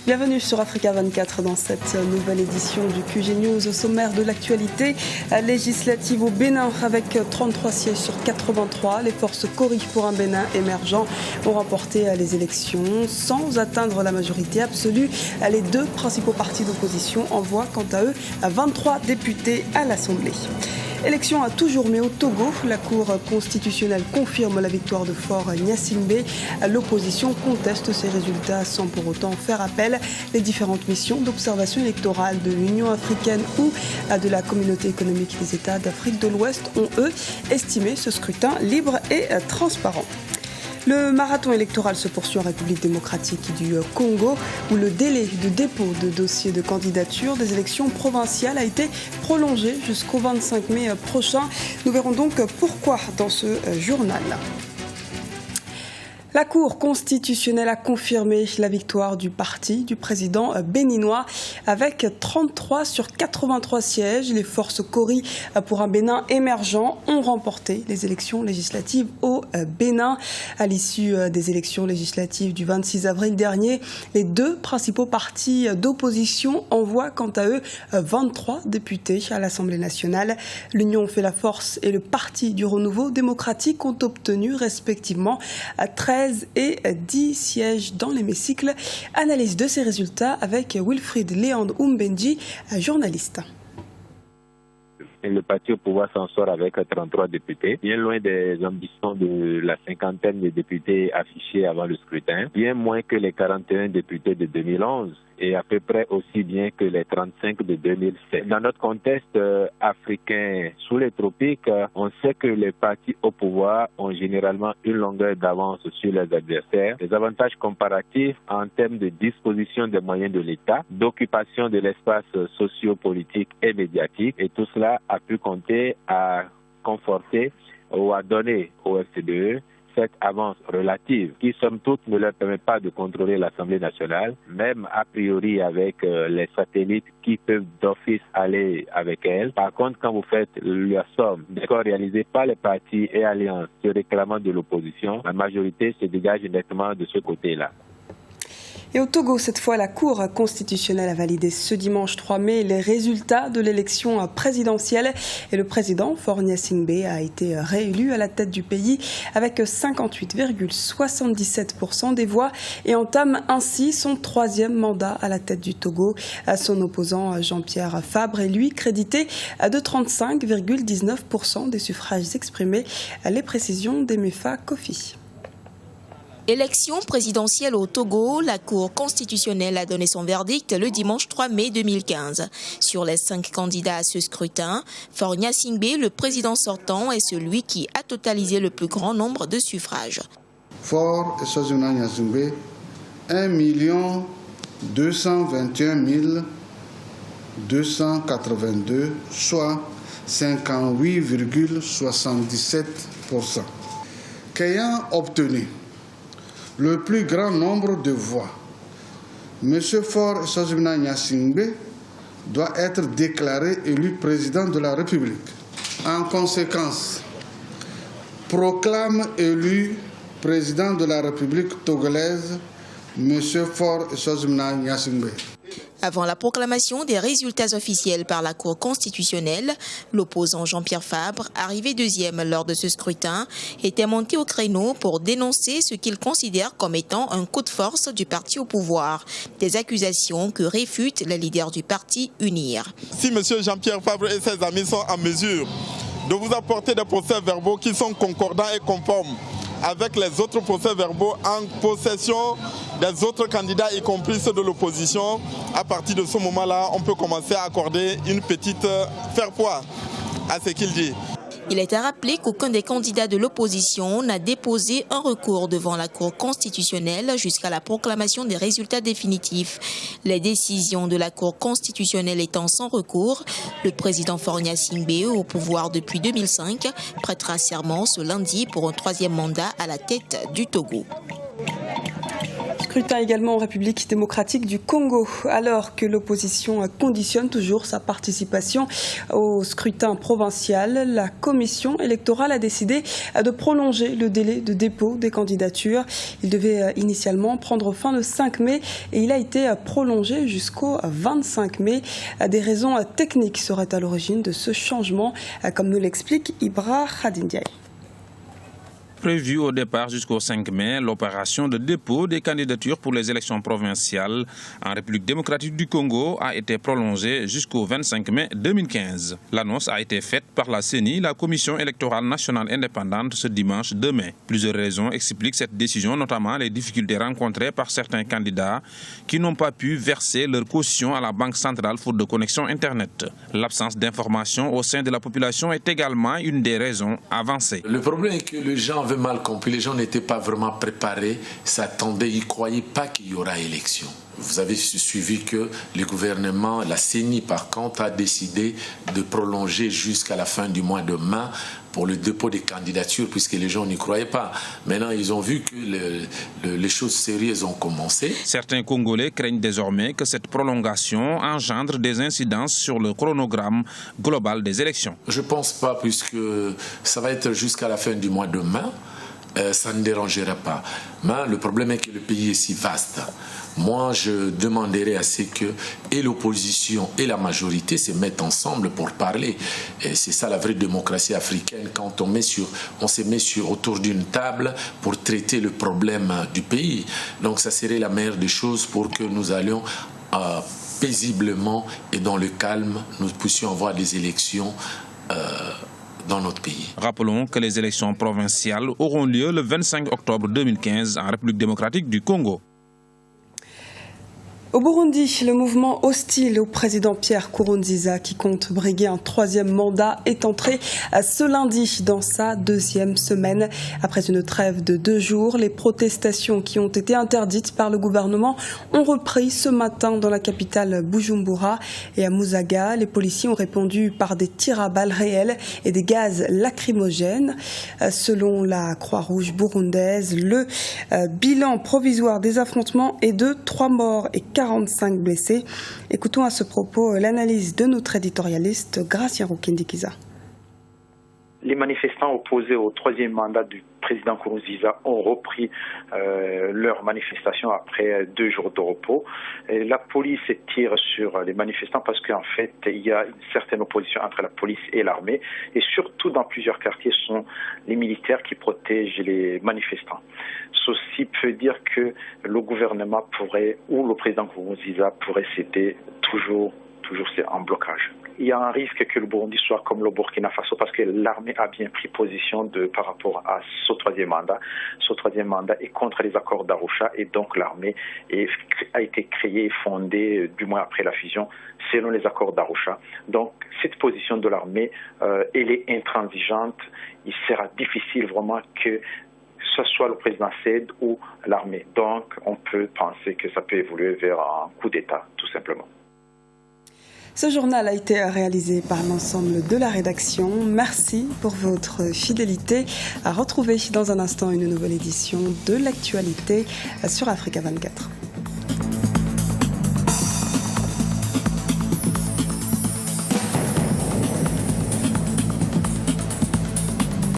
Bienvenue sur Africa 24 dans cette nouvelle édition du QG News. Au sommaire de l'actualité législative au Bénin avec 33 sièges sur 83. Les forces Cori pour un Bénin émergent ont remporté les élections sans atteindre la majorité absolue. Les deux principaux partis d'opposition envoient quant à eux 23 députés à l'Assemblée. Élection à toujours mais au Togo, la Cour constitutionnelle confirme la victoire de Faure Gnassingbé. L'opposition conteste ces résultats sans pour autant faire appel. Les différentes missions d'observation électorale de l'Union africaine ou de la Communauté économique des États d'Afrique de l'Ouest ont, eux, estimé ce scrutin libre et transparent. Le marathon électoral se poursuit en République démocratique du Congo où le délai de dépôt de dossiers de candidature des élections provinciales a été prolongé jusqu'au 25 mai prochain. Nous verrons donc pourquoi dans ce journal. La Cour constitutionnelle a confirmé la victoire du parti du président béninois avec 33 sur 83 sièges. Les forces Cori pour un Bénin émergent ont remporté les élections législatives au Bénin. À l'issue des élections législatives du 26 avril dernier, les deux principaux partis d'opposition envoient quant à eux 23 députés à l'Assemblée nationale. L'Union fait la force et le Parti du renouveau démocratique ont obtenu respectivement 13 et 10 sièges dans l'hémicycle. Analyse de ces résultats avec Wilfried Léand Umbenji, journaliste. Le parti au pouvoir s'en sort avec 33 députés, bien loin des ambitions de la cinquantaine de députés affichés avant le scrutin, bien moins que les 41 députés de 2011 et à peu près aussi bien que les 35 de 2007. Dans notre contexte africain sous les tropiques, on sait que les partis au pouvoir ont généralement une longueur d'avance sur les adversaires. Les avantages comparatifs en termes de disposition des moyens de l'État, d'occupation de l'espace socio-politique et médiatique, et tout cela a pu compter à conforter ou à donner au FCDE cette avance relative qui, somme toute, ne leur permet pas de contrôler l'Assemblée nationale, même a priori avec les satellites qui peuvent d'office aller avec elle. Par contre, quand vous faites la somme des scores réalisés par les partis et alliances se réclamant de l'opposition, la majorité se dégage nettement de ce côté-là. Et au Togo, cette fois, la Cour constitutionnelle a validé ce dimanche 3 mai les résultats de l'élection présidentielle. Et le président, Faure Gnassingbé, a été réélu à la tête du pays avec 58,77% des voix et entame ainsi son troisième mandat à la tête du Togo. Son opposant, Jean-Pierre Fabre, est lui crédité de 35,19% des suffrages exprimés. Les précisions d'Emefa Kofi. Élection présidentielle au Togo, la Cour constitutionnelle a donné son verdict le dimanche 3 mai 2015. Sur les 5 candidats à ce scrutin, Faure Gnassingbé, le président sortant, est celui qui a totalisé le plus grand nombre de suffrages. Faure Gnassingbé, 1 221 282, soit 58,77%. Qu'ayant obtenu le plus grand nombre de voix, M. Faure Gnassingbé doit être déclaré élu président de la République. En conséquence, proclame élu président de la République togolaise M. Faure Gnassingbé. Avant la proclamation des résultats officiels par la Cour constitutionnelle, l'opposant Jean-Pierre Fabre, arrivé deuxième lors de ce scrutin, était monté au créneau pour dénoncer ce qu'il considère comme étant un coup de force du parti au pouvoir, des accusations que réfutent les leaders du parti UNIR. Si M. Jean-Pierre Fabre et ses amis sont en mesure de vous apporter des procès-verbaux qui sont concordants et conformes avec les autres procès-verbaux en possession des autres candidats, y compris ceux de l'opposition, à partir de ce moment-là, on peut commencer à accorder une petite faire poids à ce qu'il dit. Il est à rappeler qu'aucun des candidats de l'opposition n'a déposé un recours devant la Cour constitutionnelle jusqu'à la proclamation des résultats définitifs. Les décisions de la Cour constitutionnelle étant sans recours, le président Faure Gnassingbé, au pouvoir depuis 2005, prêtera serment ce lundi pour un troisième mandat à la tête du Togo. scrutin également en République démocratique du Congo, alors que l'opposition conditionne toujours sa participation au scrutin provincial. La commission électorale a décidé de prolonger le délai de dépôt des candidatures. Il devait initialement prendre fin le 5 mai et il a été prolongé jusqu'au 25 mai. Des raisons techniques seraient à l'origine de ce changement, comme nous l'explique Ibra Khadindiaï. Prévu au départ jusqu'au 5 mai, l'opération de dépôt des candidatures pour les élections provinciales en République démocratique du Congo a été prolongée jusqu'au 25 mai 2015. L'annonce a été faite par la CENI, la Commission électorale nationale indépendante, ce dimanche 2 mai. Plusieurs raisons expliquent cette décision, notamment les difficultés rencontrées par certains candidats qui n'ont pas pu verser leur caution à la Banque centrale faute de connexion Internet. L'absence d'information au sein de la population est également une des raisons avancées. Le problème est que les gens avaient mal compris, les gens n'étaient pas vraiment préparés, s'attendaient, ils ne croyaient pas qu'il y aura élection. Vous avez suivi que le gouvernement, la CENI par contre, a décidé de prolonger jusqu'à la fin du mois de mai pour le dépôt des candidatures puisque les gens n'y croyaient pas. Maintenant, ils ont vu que les choses sérieuses ont commencé. Certains Congolais craignent désormais que cette prolongation engendre des incidences sur le chronogramme global des élections. Je ne pense pas puisque ça va être jusqu'à la fin du mois de mai. Ça ne dérangera pas. Mais le problème est que le pays est si vaste. Moi, je demanderais à ce que et l'opposition et la majorité se mettent ensemble pour parler. Et c'est ça la vraie démocratie africaine, quand on se met autour d'une table pour traiter le problème du pays. Donc ça serait la meilleure des choses pour que nous allions paisiblement et dans le calme, nous puissions avoir des élections dans notre pays. Rappelons que les élections provinciales auront lieu le 25 octobre 2015 en République démocratique du Congo. Au Burundi, le mouvement hostile au président Pierre Nkurunziza, qui compte briguer un 3e mandat, est entré ce lundi dans sa 2e semaine. Après une trêve de 2 jours, les protestations qui ont été interdites par le gouvernement ont repris ce matin dans la capitale Bujumbura et à Musaga. Les policiers ont répondu par des tirs à balles réelles et des gaz lacrymogènes. Selon la Croix-Rouge burundaise, le bilan provisoire des affrontements est de 3 morts et 45 blessés. Écoutons à ce propos l'analyse de notre éditorialiste Gracia Rukindikiza. Les manifestants opposés au 3e mandat du président Nkurunziza ont repris leur manifestation après 2 jours de repos. Et la police tire sur les manifestants parce qu'en fait, il y a une certaine opposition entre la police et l'armée. Et surtout, dans plusieurs quartiers, ce sont les militaires qui protègent les manifestants. Ceci peut dire que le gouvernement pourrait, ou le président Nkurunziza pourrait céder toujours c'est en blocage. Il y a un risque que le Burundi soit comme le Burkina Faso parce que l'armée a bien pris position par rapport à ce 3e mandat. Ce 3e mandat est contre les accords d'Arusha et donc l'armée a été créée et fondée, du moins après la fusion, selon les accords d'Arusha. Donc cette position de l'armée, elle est intransigeante. Il sera difficile vraiment que ce soit le président cède ou l'armée. Donc on peut penser que ça peut évoluer vers un coup d'État, tout simplement. Ce journal a été réalisé par l'ensemble de la rédaction. Merci pour votre fidélité. À retrouver dans un instant une nouvelle édition de l'actualité sur Africa 24.